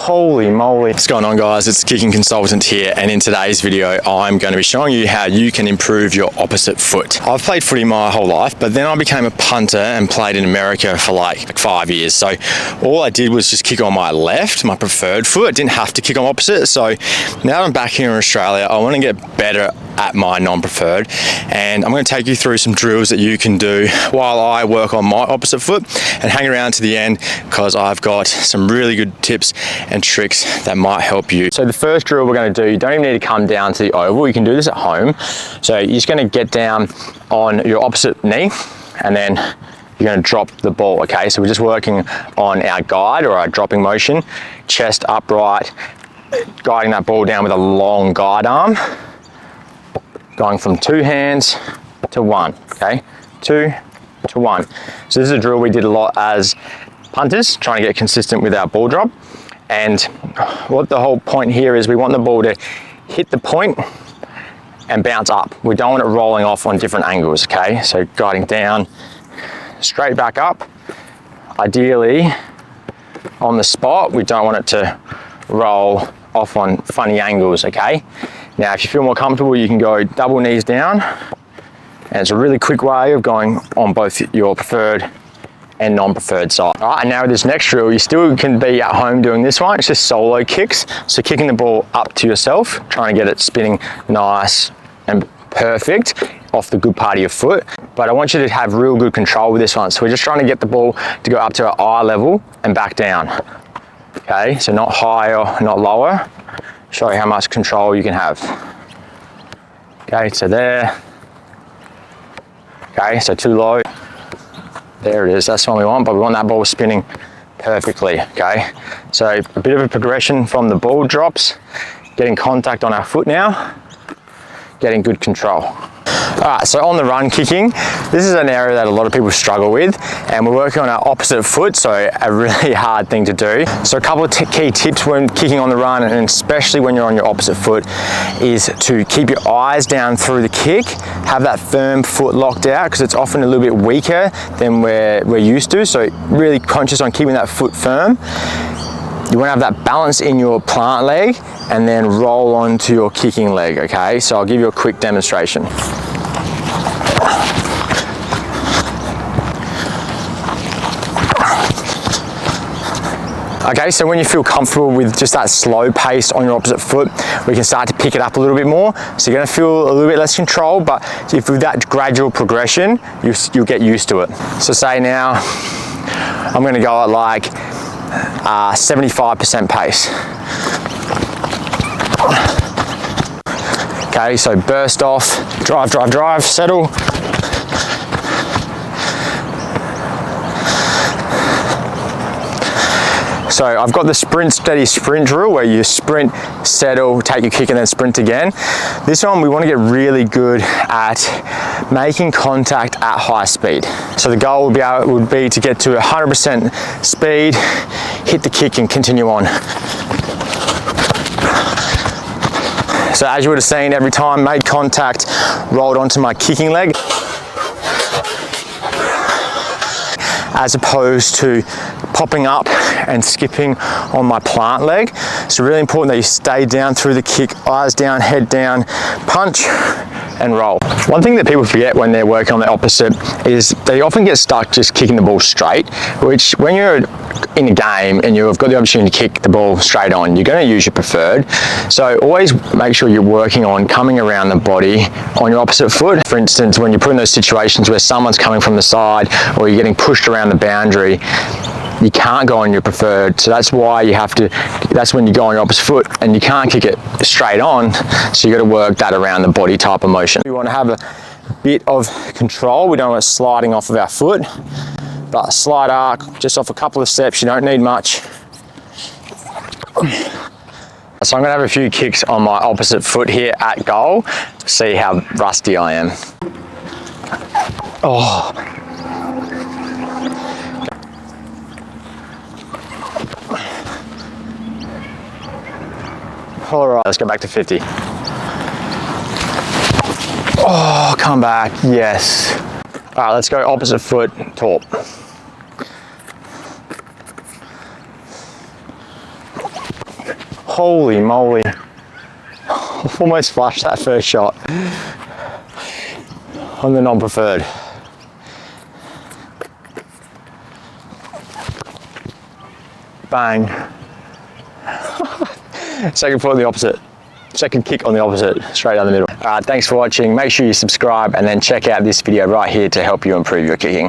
Holy moly. What's going on, guys? It's the Kicking Consultant here, and in today's video I'm going to be showing you how you can improve your opposite foot. I've played footy my whole life, but then I became a punter and played in America for like 5 years. So all I did was just kick on my left, my preferred foot. I didn't have to kick on opposite. So now I'm back here in Australia, I want to get better at my non-preferred, and I'm going to take you through some drills that you can do while I work on my opposite foot, and hang around to the end because I've got some really good tips and tricks that might help you. So the first drill we're going to do, you don't even need to come down to the oval, you can do this at home. So you're just going to get down on your opposite knee and then you're going to drop the ball, okay? So we're just working on our guide or our dropping motion, chest upright, guiding that ball down with a long guide arm, going from 2 hands to 1, okay? 2 to 1. So this is a drill we did a lot as punters, trying to get consistent with our ball drop. And what the whole point here is, we want the ball to hit the point and bounce up. We don't want it rolling off on different angles, okay? So guiding down, straight back up. Ideally, on the spot, we don't want it to roll off on funny angles, okay? Now, if you feel more comfortable, you can go double knees down, and it's a really quick way of going on both your preferred and non-preferred side. All right, and now with this next drill, you still can be at home doing this one. It's just solo kicks. So kicking the ball up to yourself, trying to get it spinning nice and perfect off the good part of your foot. But I want you to have real good control with this one. So we're just trying to get the ball to go up to our eye level and back down. Okay, so not higher, not lower. Show you how much control you can have. Okay, so there. Okay, so too low. There it is, that's what we want, but we want that ball spinning perfectly, okay? So a bit of a progression from the ball drops, getting contact on our foot now, getting good control. All right, so on the run kicking, this is an area that a lot of people struggle with, and we're working on our opposite foot, so a really hard thing to do. So a couple of key tips when kicking on the run, and especially when you're on your opposite foot, is to keep your eyes down through the kick, have that firm foot locked out, because it's often a little bit weaker than we're used to, so really conscious on keeping that foot firm. You want to have that balance in your plant leg and then roll onto your kicking leg, okay? So I'll give you a quick demonstration. Okay, so when you feel comfortable with just that slow pace on your opposite foot, we can start to pick it up a little bit more. So you're gonna feel a little bit less control, but if with that gradual progression, you'll get used to it. So say now, I'm gonna go at like 75% pace. Okay, so burst off, drive, drive, drive, settle. So I've got the sprint, steady sprint drill where you sprint, settle, take your kick and then sprint again. This one we want to get really good at making contact at high speed. So the goal would be to get to 100% speed, hit the kick and continue on. So as you would have seen, every time made contact, rolled onto my kicking leg, as opposed to popping up and skipping on my plant leg. It's really important that you stay down through the kick, eyes down, head down, punch and roll. One thing that people forget when they're working on the opposite is they often get stuck just kicking the ball straight, which when you're in a game and you've got the opportunity to kick the ball straight on, you're going to use your preferred. So always make sure you're working on coming around the body on your opposite foot. For instance, when you're put in those situations where someone's coming from the side or you're getting pushed around the boundary, you can't go on your preferred, so that's why you have to, that's when you go on your opposite foot and you can't kick it straight on, so you got to work that around the body type of motion. We want to have a bit of control, we don't want it sliding off of our foot, but a slight arc, just off a couple of steps, you don't need much. So I'm going to have a few kicks on my opposite foot here at goal to see how rusty I am. Oh. All right, let's go back to 50. Oh, come back, yes. All right, let's go opposite foot, torp. Holy moly. Almost flushed that first shot on the non-preferred. Bang. Second foot on the opposite. Second kick on the opposite, straight down the middle. Thanks for watching. Make sure you subscribe and then check out this video right here to help you improve your kicking.